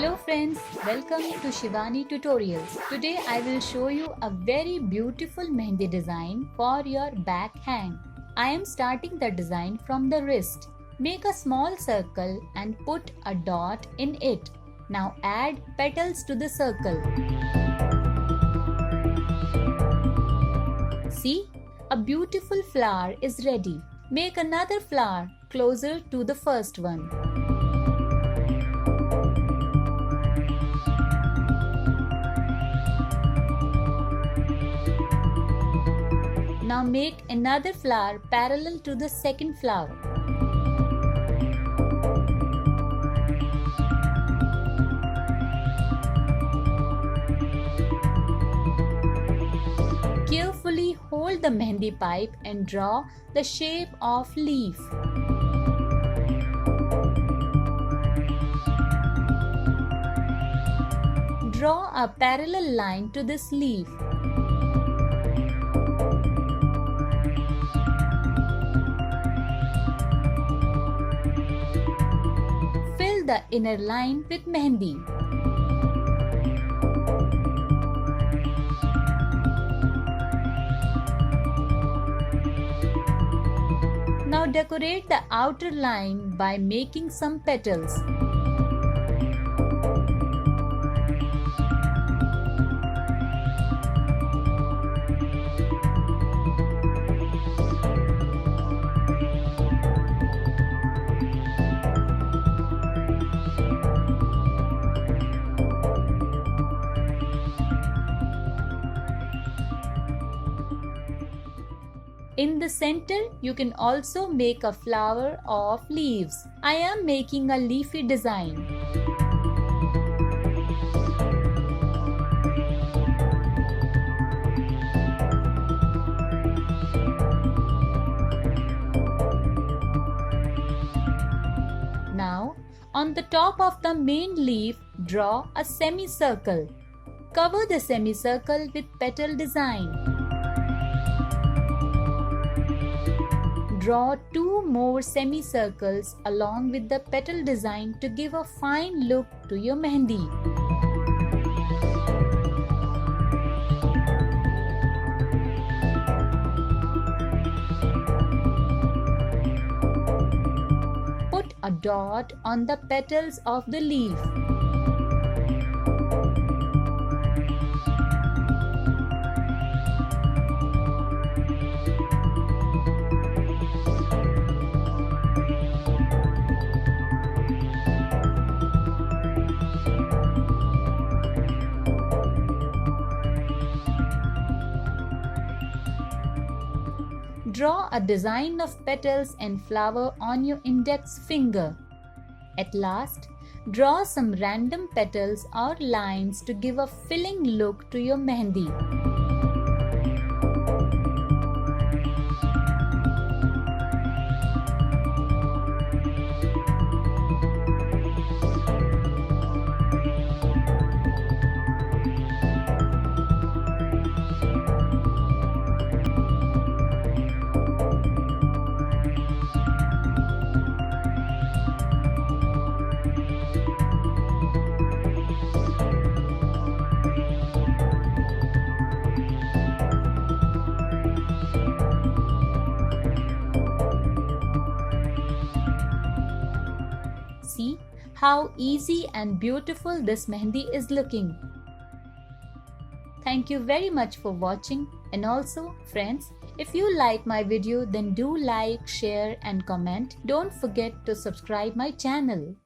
Hello friends, welcome to Shivani tutorials. Today I will show you a very beautiful mehndi design for your back hand. I am starting the design from the wrist. Make a small circle and put a dot in it. Now add petals to the circle. See, a beautiful flower is ready. Make another flower closer to the first one. Now make another flower parallel to the second flower. Carefully hold the mehndi pipe and draw the shape of leaf. Draw a parallel line to this leaf. Fill the inner line with mehndi. Now decorate the outer line by making some petals. In the center, you can also make a flower of leaves. I am making a leafy design. Now, on the top of the main leaf, draw a semicircle. Cover the semicircle with petal design. Draw two more semicircles along with the petal design to give a fine look to your mehndi. Put a dot on the petals of the leaf. Draw a design of petals and flower on your index finger. At last, draw some random petals or lines to give a filling look to your mehndi. See how easy and beautiful this mehndi is looking. Thank you very much for watching, and also friends, if you like my video then do like, share and comment. Don't forget to subscribe my channel.